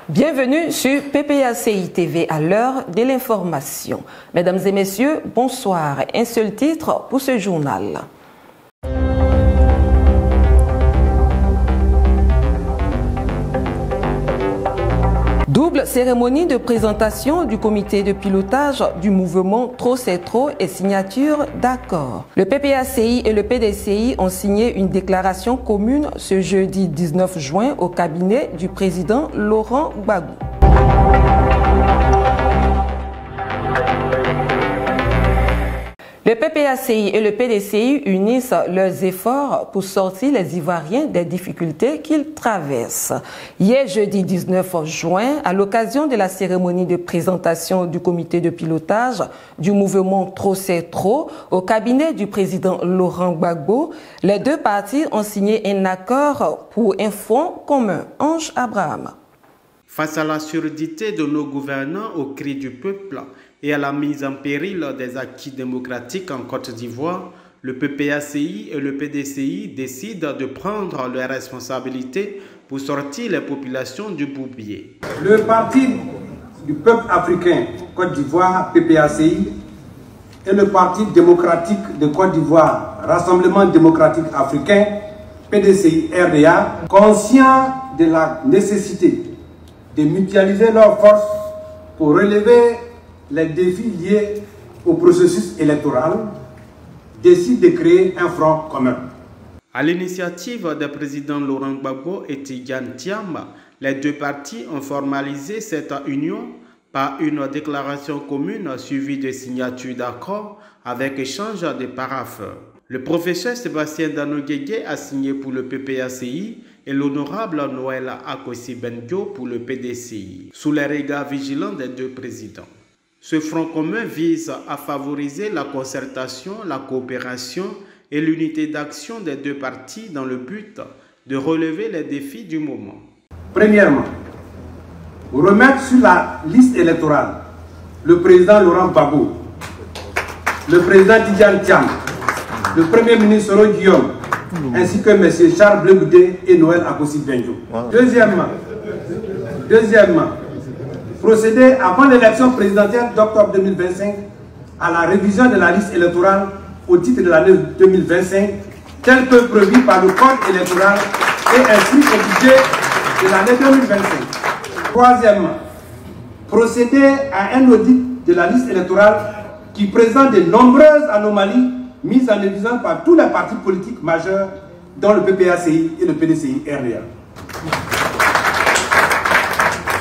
Bienvenue sur PPACI TV à l'heure de l'information. Mesdames et messieurs, bonsoir. Un seul titre pour ce journal. Double cérémonie de présentation du comité de pilotage du mouvement Trop c'est trop et signature d'accord. Le PPACI et le PDCI ont signé une déclaration commune ce jeudi 19 juin au cabinet du président Laurent Gbagbo. Le PPACI et le PDCI unissent leurs efforts pour sortir les Ivoiriens des difficultés qu'ils traversent. Hier, jeudi 19 juin, à l'occasion de la cérémonie de présentation du comité de pilotage du mouvement Trop c'est trop au cabinet du président Laurent Gbagbo, les deux parties ont signé un accord pour un fonds commun. Ange Abraham. Face à la surdité de nos gouvernants au cri du peuple et à la mise en péril des acquis démocratiques en Côte d'Ivoire, le PPACI et le PDCI décident de prendre leurs responsabilités pour sortir les populations du bourbier. Le Parti du peuple africain Côte d'Ivoire, PPACI, et le Parti démocratique de Côte d'Ivoire, Rassemblement démocratique africain, PDCI RDA, conscients de la nécessité de mutualiser leurs forces pour relever les défis liés au processus électoral, décident de créer un front commun. À l'initiative des présidents Laurent Gbagbo et Tidjane Thiam, les deux partis ont formalisé cette union par une déclaration commune suivie de signatures d'accord avec échange de parapheurs. Le professeur Sébastien Dano-Guégué a signé pour le PPACI et l'honorable Noël Akossi Bendio pour le PDCI, sous les regards vigilants des deux présidents. Ce front commun vise à favoriser la concertation, la coopération et l'unité d'action des deux partis dans le but de relever les défis du moment. Premièrement, remettre sur la liste électorale le président Laurent Gbagbo, le président Tidjane Thiam, le premier ministre Soro Guillaume, ainsi que M. Charles Blé Goudé et Noël Akossi Benjo. Deuxièmement, procéder avant l'élection présidentielle d'octobre 2025 à la révision de la liste électorale au titre de l'année 2025, tel que prévu par le code électoral et ainsi au budget de l'année 2025. Troisièmement, procéder à un audit de la liste électorale qui présente de nombreuses anomalies mises en évidence par tous les partis politiques majeurs, dont le PPACI et le PDCI RDA.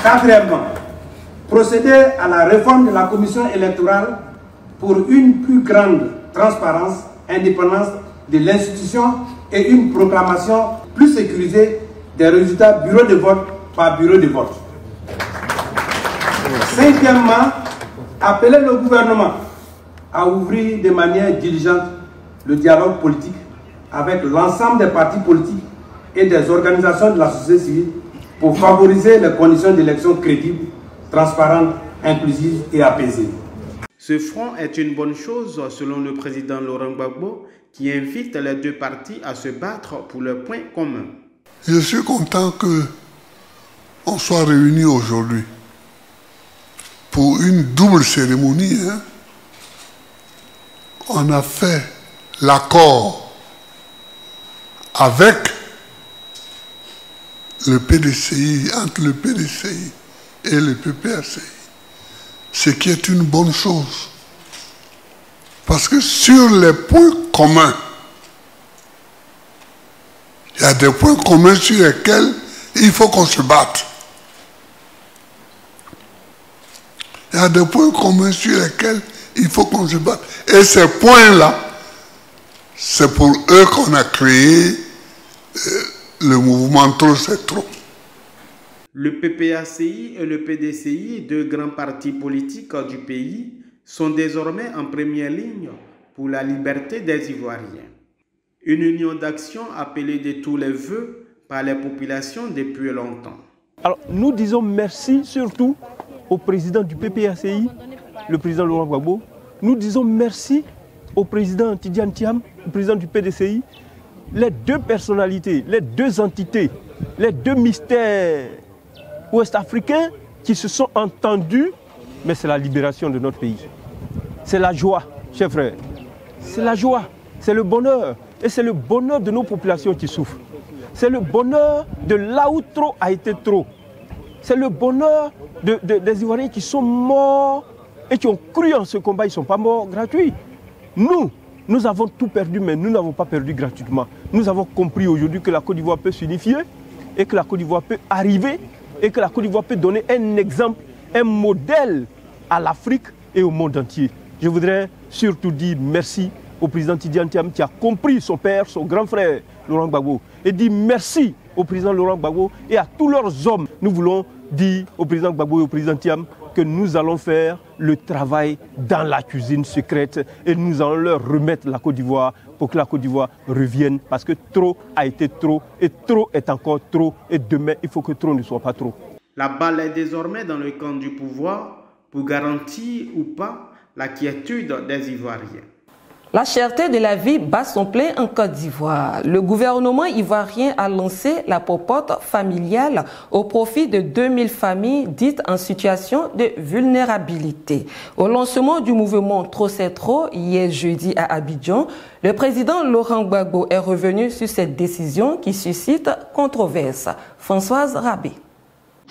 Quatrièmement, procéder à la réforme de la commission électorale pour une plus grande transparence, indépendance de l'institution et une proclamation plus sécurisée des résultats bureau de vote par bureau de vote. Cinquièmement, appeler le gouvernement à ouvrir de manière diligente le dialogue politique avec l'ensemble des partis politiques et des organisations de la société civile pour favoriser les conditions d'élection crédibles, transparentes, inclusives et apaisées. Ce front est une bonne chose selon le président Laurent Gbagbo qui invite les deux partis à se battre pour leurs points communs. Je suis content qu'on soit réunis aujourd'hui pour une double cérémonie. On a fait l'accord avec le PDCI, entre le PDCI et le PPACI, ce qui est une bonne chose. Parce que sur les points communs, il y a des points communs sur lesquels il faut qu'on se batte. Il y a des points communs sur lesquels il faut qu'on se batte. Et ces points-là, c'est pour eux qu'on a créé le mouvement Trop c'est trop. Le PPACI et le PDCI, deux grands partis politiques du pays, sont désormais en première ligne pour la liberté des Ivoiriens. Une union d'action appelée de tous les vœux par les populations depuis longtemps. Alors nous disons merci surtout au président du PPACI, le président Laurent Gbagbo. Nous disons merci au président Tidjane Thiam, le président du PDCI, les deux personnalités, les deux entités, les deux mystères ouest-africains qui se sont entendus, mais c'est la libération de notre pays. C'est la joie, chers frères. C'est la joie, c'est le bonheur. Et c'est le bonheur de nos populations qui souffrent. C'est le bonheur de là où trop a été trop. C'est le bonheur des Ivoiriens qui sont morts et qui ont cru en ce combat. Ils ne sont pas morts gratuits. Nous avons tout perdu, mais nous n'avons pas perdu gratuitement. Nous avons compris aujourd'hui que la Côte d'Ivoire peut s'unifier et que la Côte d'Ivoire peut arriver et que la Côte d'Ivoire peut donner un exemple, un modèle à l'Afrique et au monde entier. Je voudrais surtout dire merci au président Tidjane Thiam qui a compris son père, son grand frère, Laurent Gbagbo, et dire merci au président Laurent Gbagbo et à tous leurs hommes. Nous voulons dire au président Gbagbo et au président Thiam que nous allons faire le travail dans la cuisine secrète et nous allons leur remettre la Côte d'Ivoire pour que la Côte d'Ivoire revienne parce que trop a été trop et trop est encore trop et demain il faut que trop ne soit pas trop. La balle est désormais dans le camp du pouvoir pour garantir ou pas la quiétude des Ivoiriens. La cherté de la vie bat son plein en Côte d'Ivoire. Le gouvernement ivoirien a lancé la popote familiale au profit de 2000 familles dites en situation de vulnérabilité. Au lancement du mouvement Trop c'est trop, hier jeudi à Abidjan, le président Laurent Gbagbo est revenu sur cette décision qui suscite controverse. Françoise Rabé.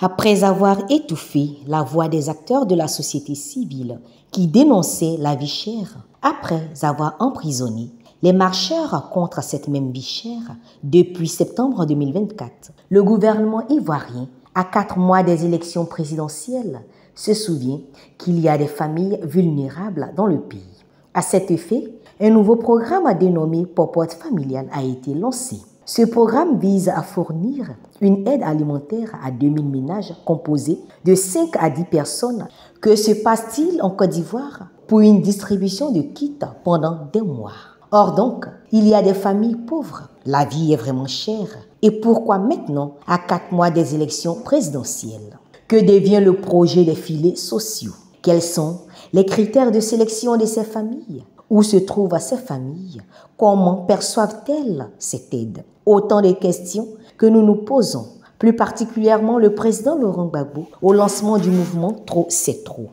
Après avoir étouffé la voix des acteurs de la société civile qui dénonçaient la vie chère, après avoir emprisonné les marcheurs contre cette même vie chère depuis septembre 2024, le gouvernement ivoirien, à 4 mois des élections présidentielles, se souvient qu'il y a des familles vulnérables dans le pays. À cet effet, un nouveau programme dénommé Popote familiale a été lancé. Ce programme vise à fournir une aide alimentaire à 2000 ménages composés de 5 à 10 personnes. Que se passe-t-il en Côte d'Ivoire pour une distribution de kits pendant 2 mois? Or donc, il y a des familles pauvres. La vie est vraiment chère. Et pourquoi maintenant, à 4 mois des élections présidentielles? Que devient le projet des filets sociaux? Quels sont les critères de sélection de ces familles? Où se trouvent ces familles? Comment perçoivent-elles cette aide? Autant de questions que nous nous posons, plus particulièrement le président Laurent Gbagbo au lancement du mouvement Trop c'est trop.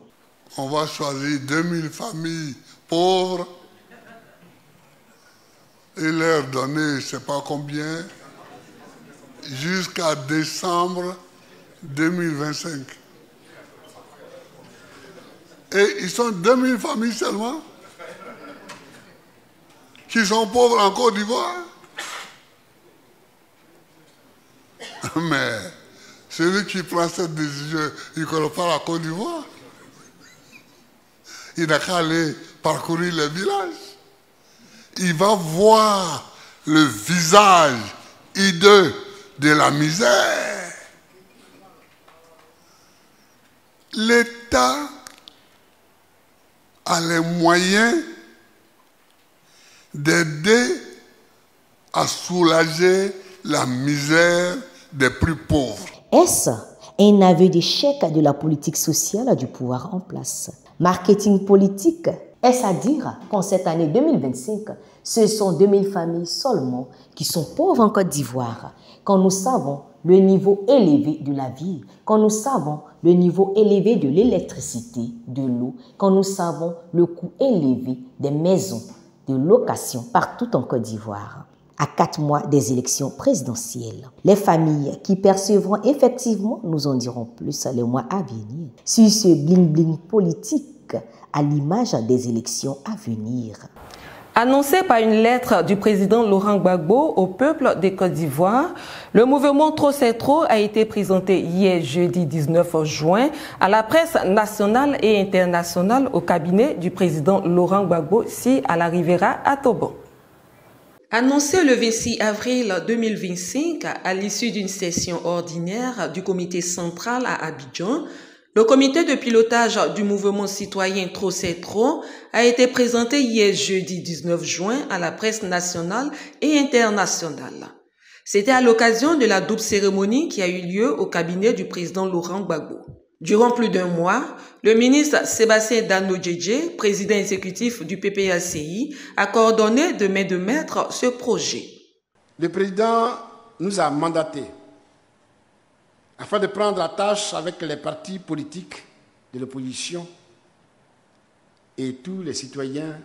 On va choisir 2000 familles pauvres et leur donner, je ne sais pas combien, jusqu'à décembre 2025. Et ils sont 2000 familles seulement qui sont pauvres en Côte d'Ivoire. Mais celui qui prend cette décision, il ne connaît pas la Côte d'Ivoire. Il n'a qu'à aller parcourir les villages. Il va voir le visage hideux de la misère. L'État a les moyens d'aider à soulager la misère des plus pauvres. Est-ce un aveu d'échec de la politique sociale du pouvoir en place? Marketing politique, est-ce à dire qu'en cette année 2025, ce sont 2000 familles seulement qui sont pauvres en Côte d'Ivoire, quand nous savons le niveau élevé de la vie, quand nous savons le niveau élevé de l'électricité, de l'eau, quand nous savons le coût élevé des maisons de location partout en Côte d'Ivoire? À 4 mois des élections présidentielles, les familles qui percevront effectivement nous en diront plus les mois à venir sur ce bling-bling politique à l'image des élections à venir. Annoncé par une lettre du président Laurent Gbagbo au peuple de Côte d'Ivoire, le mouvement Trop c'est trop a été présenté hier jeudi 19 juin à la presse nationale et internationale au cabinet du président Laurent Gbagbo, ici à la Riviera à Togo. Annoncé le 26 avril 2025 à l'issue d'une session ordinaire du comité central à Abidjan, le comité de pilotage du mouvement citoyen Trop c'est trop a été présenté hier jeudi 19 juin à la presse nationale et internationale. C'était à l'occasion de la double cérémonie qui a eu lieu au cabinet du président Laurent Gbagbo. Durant plus d'1 mois, le ministre Sébastien Dano Djedje, président exécutif du PPACI, a coordonné de main de maître ce projet. Le président nous a mandaté afin de prendre la tâche avec les partis politiques de l'opposition et tous les citoyens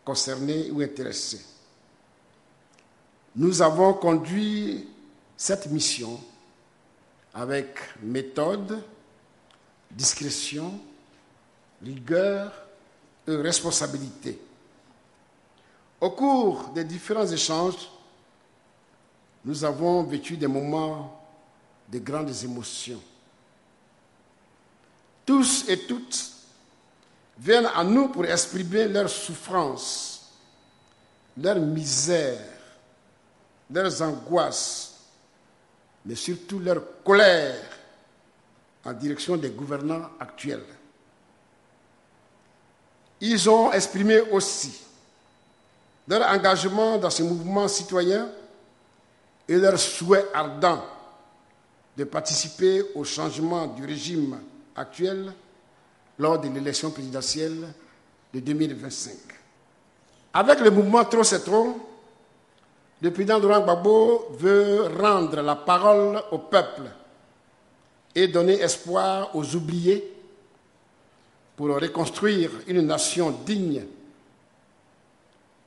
concernés ou intéressés. Nous avons conduit cette mission avec méthode, discrétion, rigueur et responsabilité. Au cours des différents échanges, nous avons vécu des moments de grandes émotions. Tous et toutes viennent à nous pour exprimer leur souffrance, leur misère, leurs angoisses, mais surtout leur colère en direction des gouvernants actuels. Ils ont exprimé aussi leur engagement dans ce mouvement citoyen et leur souhait ardent de participer au changement du régime actuel lors de l'élection présidentielle de 2025. Avec le mouvement Trop c'est trop, le président Laurent Gbagbo veut rendre la parole au peuple et donner espoir aux oubliés pour reconstruire une nation digne,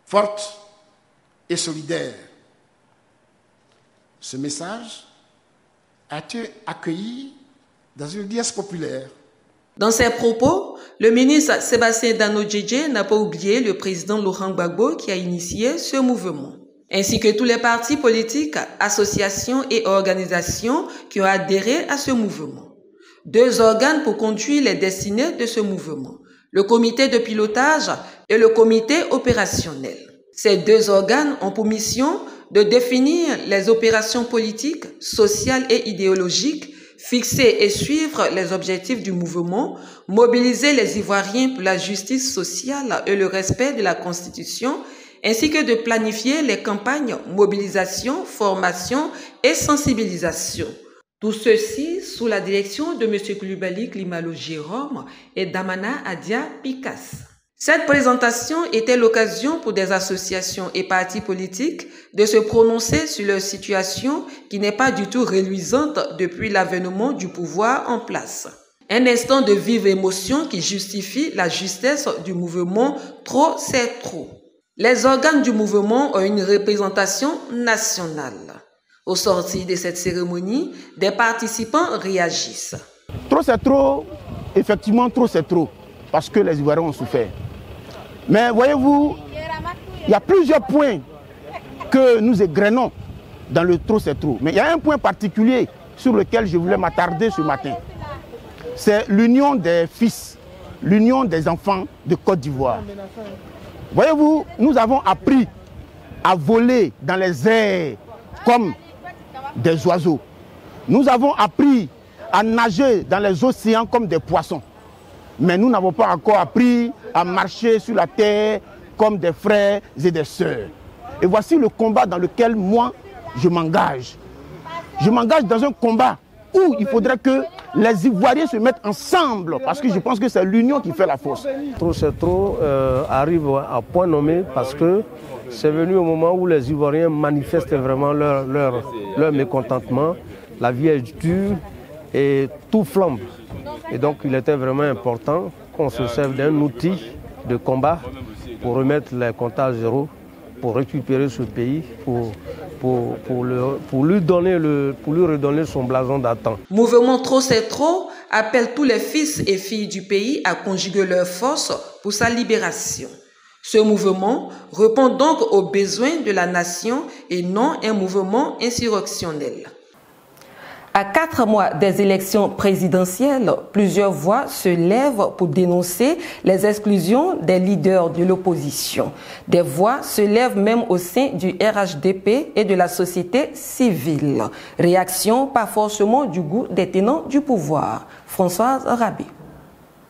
forte et solidaire. Ce message a été accueilli dans une liesse populaire. Dans ses propos, le ministre Sébastien Dano-Djedje n'a pas oublié le président Laurent Gbagbo qui a initié ce mouvement, ainsi que tous les partis politiques, associations et organisations qui ont adhéré à ce mouvement. 2 organes pour conduire les destinées de ce mouvement, le comité de pilotage et le comité opérationnel. Ces 2 organes ont pour mission de définir les opérations politiques, sociales et idéologiques, fixer et suivre les objectifs du mouvement, mobiliser les Ivoiriens pour la justice sociale et le respect de la Constitution, ainsi que de planifier les campagnes, mobilisation, formation et sensibilisation. Tout ceci sous la direction de M. Coulibaly Klimalo Jérôme et d'Amana Adia Pikas. Cette présentation était l'occasion pour des associations et partis politiques de se prononcer sur leur situation qui n'est pas du tout reluisante depuis l'avènement du pouvoir en place. Un instant de vive émotion qui justifie la justesse du mouvement Trop c'est trop. Les organes du mouvement ont une représentation nationale. Au sortir de cette cérémonie, des participants réagissent. Trop c'est trop, effectivement trop c'est trop, parce que les Ivoiriens ont souffert. Mais voyez-vous, il y a plusieurs points que nous égrenons dans le trop c'est trop. Mais il y a un point particulier sur lequel je voulais m'attarder ce matin. C'est l'union des fils, l'union des enfants de Côte d'Ivoire. Voyez-vous, nous avons appris à voler dans les airs comme des oiseaux. Nous avons appris à nager dans les océans comme des poissons. Mais nous n'avons pas encore appris à marcher sur la terre comme des frères et des sœurs. Et voici le combat dans lequel moi, je m'engage. Je m'engage dans un combat où il faudrait que les Ivoiriens se mettent ensemble, parce que je pense que c'est l'union qui fait la force. Trop c'est trop arrive à point nommé parce que c'est venu au moment où les Ivoiriens manifestent vraiment leur mécontentement. La vie est dure et tout flambe. Et donc il était vraiment important qu'on se serve d'un outil de combat pour remettre les comptes à zéro, pour récupérer ce pays, pour lui redonner son blason d'antan. Mouvement Trop c'est trop appelle tous les fils et filles du pays à conjuguer leurs forces pour sa libération. Ce mouvement répond donc aux besoins de la nation et non un mouvement insurrectionnel. À 4 mois des élections présidentielles, plusieurs voix se lèvent pour dénoncer les exclusions des leaders de l'opposition. Des voix se lèvent même au sein du RHDP et de la société civile. Réaction pas forcément du goût des tenants du pouvoir. Françoise Rabé.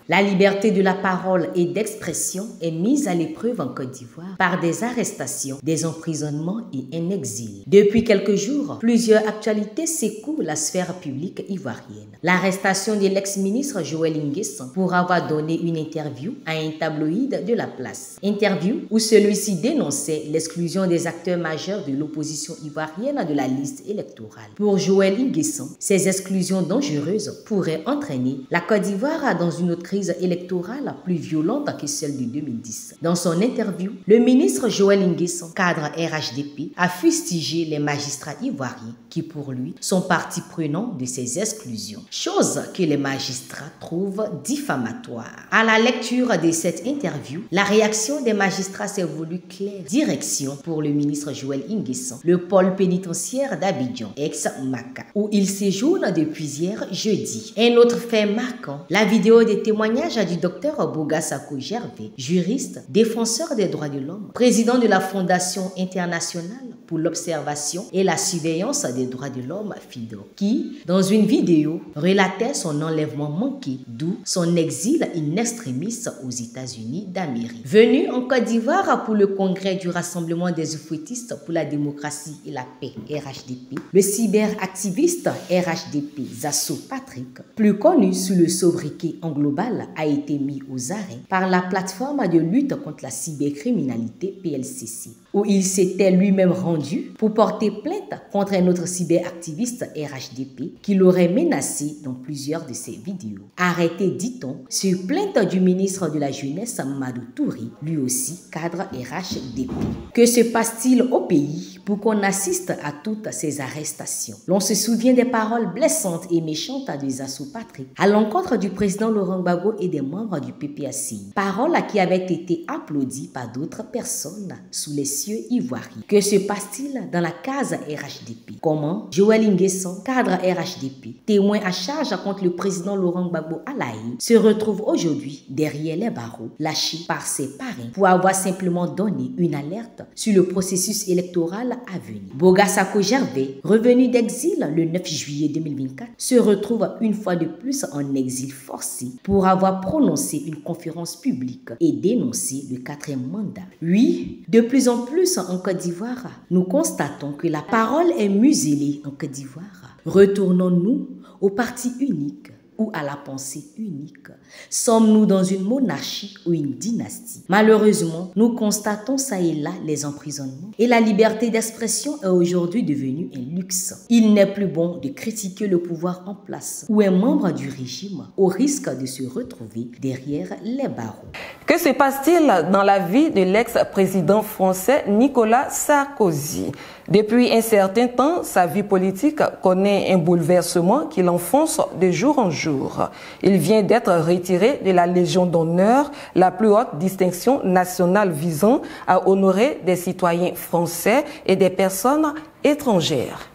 La liberté de la parole et d'expression est mise à l'épreuve en Côte d'Ivoire par des arrestations, des emprisonnements et un exil. Depuis quelques jours, plusieurs actualités secouent la sphère publique ivoirienne. L'arrestation de l'ex-ministre Joël Nguessan pour avoir donné une interview à un tabloïd de la place. Interview où celui-ci dénonçait l'exclusion des acteurs majeurs de l'opposition ivoirienne de la liste électorale. Pour Joël Nguessan, ces exclusions dangereuses pourraient entraîner la Côte d'Ivoire dans une autre crise électorale plus violente que celle de 2010. Dans son interview, le ministre Joël Nguessan, cadre RHDP, a fustigé les magistrats ivoiriens qui, pour lui, sont partie prenante de ces exclusions, chose que les magistrats trouvent diffamatoire. À la lecture de cette interview, la réaction des magistrats s'est voulue claire. Direction pour le ministre Joël Nguessan, le pôle pénitentiaire d'Abidjan, ex-Maka, où il séjourne depuis hier jeudi. Un autre fait marquant, la vidéo des témoignages du docteur Boga Sako Gervais, juriste, défenseur des droits de l'homme, président de la Fondation internationale pour l'observation et la surveillance des droits de l'homme, FIDO, qui, dans une vidéo, relatait son enlèvement manqué, d'où son exil in extremis aux États-Unis d'Amérique. Venu en Côte d'Ivoire pour le congrès du Rassemblement des Oufouettistes pour la démocratie et la paix, RHDP, le cyberactiviste RHDP Zasso Patrick, plus connu sous le sobriquet en global, a été mis aux arrêts par la plateforme de lutte contre la cybercriminalité PLCC, où il s'était lui-même rendu pour porter plainte contre un autre cyberactiviste RHDP qui l'aurait menacé dans plusieurs de ses vidéos. Arrêté, dit-on, sur plainte du ministre de la Jeunesse Mamadou Touré, lui aussi cadre RHDP. Que se passe-t-il au pays pour qu'on assiste à toutes ces arrestations? L'on se souvient des paroles blessantes et méchantes de Zasso Patrick à l'encontre du président Laurent Gbagbo et des membres du PPACI. Paroles qui avaient été applaudies par d'autres personnes sous les cieux ivoiriens. Que se passe-t-il dans la case RHDP? Comment Joël Nguessan, cadre RHDP, témoin à charge contre le président Laurent Gbagbo à La Haye, se retrouve aujourd'hui derrière les barreaux, lâché par ses parrains pour avoir simplement donné une alerte sur le processus électoral à venir. Boga Sako Gervais, revenu d'exil le 9 juillet 2024, se retrouve une fois de plus en exil forcé pour avoir prononcé une conférence publique et dénoncé le 4e mandat. Oui, de plus en plus en Côte d'Ivoire, nous constatons que la parole est muselée en Côte d'Ivoire. Retournons-nous au parti unique ou à la pensée unique? Sommes-nous dans une monarchie ou une dynastie? Malheureusement, nous constatons ça et là les emprisonnements et la liberté d'expression est aujourd'hui devenue un luxe. Il n'est plus bon de critiquer le pouvoir en place ou un membre du régime au risque de se retrouver derrière les barreaux. Que se passe-t-il dans la vie de l'ex-président français Nicolas Sarkozy? Depuis un certain temps, sa vie politique connaît un bouleversement qui l'enfonce de jour en jour. Il vient d'être retiré de la Légion d'honneur, la plus haute distinction nationale visant à honorer des citoyens français et des personnes étrangères.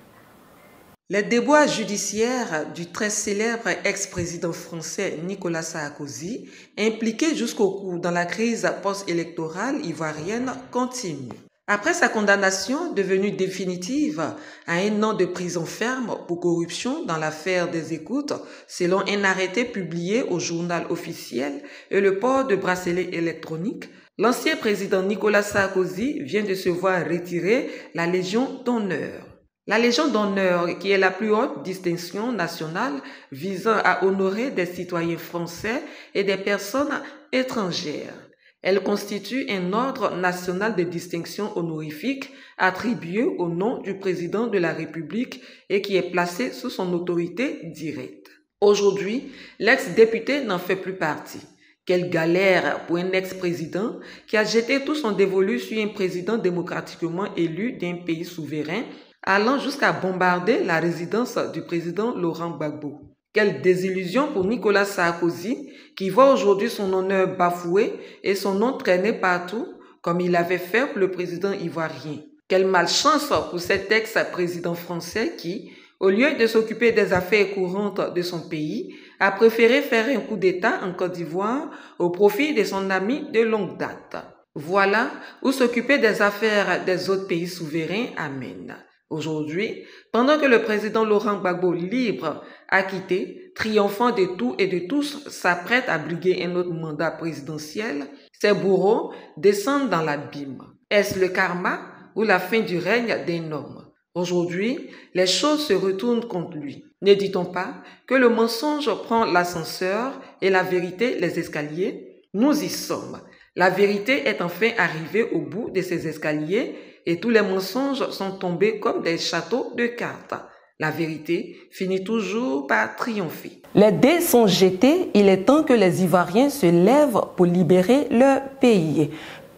Les déboires judiciaires du très célèbre ex-président français Nicolas Sarkozy, impliqué jusqu'au cou dans la crise post-électorale ivoirienne, continuent. Après sa condamnation devenue définitive à 1 an de prison ferme pour corruption dans l'affaire des écoutes, selon un arrêté publié au journal officiel et le port de bracelets électroniques, l'ancien président Nicolas Sarkozy vient de se voir retirer la Légion d'honneur. La Légion d'honneur, qui est la plus haute distinction nationale visant à honorer des citoyens français et des personnes étrangères. Elle constitue un ordre national de distinction honorifique attribué au nom du président de la République et qui est placé sous son autorité directe. Aujourd'hui, l'ex-député n'en fait plus partie. Quelle galère pour un ex-président qui a jeté tout son dévolu sur un président démocratiquement élu d'un pays souverain, allant jusqu'à bombarder la résidence du président Laurent Gbagbo. Quelle désillusion pour Nicolas Sarkozy qui voit aujourd'hui son honneur bafoué et son nom traîné partout comme il avait fait pour le président ivoirien. Quelle malchance pour cet ex-président français qui, au lieu de s'occuper des affaires courantes de son pays, a préféré faire un coup d'État en Côte d'Ivoire au profit de son ami de longue date. Voilà où s'occuper des affaires des autres pays souverains amène. Aujourd'hui, pendant que le président Laurent Gbagbo, libre, acquitté, triomphant de tout et de tous, s'apprête à briguer un autre mandat présidentiel, ses bourreaux descendent dans l'abîme. Est-ce le karma ou la fin du règne d'un homme? Aujourd'hui, les choses se retournent contre lui. Ne dit-on pas que le mensonge prend l'ascenseur et la vérité les escaliers? Nous y sommes. La vérité est enfin arrivée au bout de ces escaliers et tous les mensonges sont tombés comme des châteaux de cartes. La vérité finit toujours par triompher. Les dés sont jetés, il est temps que les Ivoiriens se lèvent pour libérer leur pays.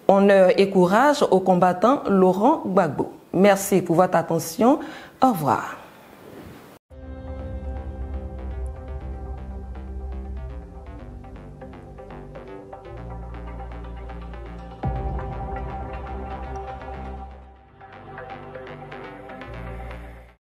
Honneur et courage au combattant Laurent Gbagbo. Merci pour votre attention. Au revoir.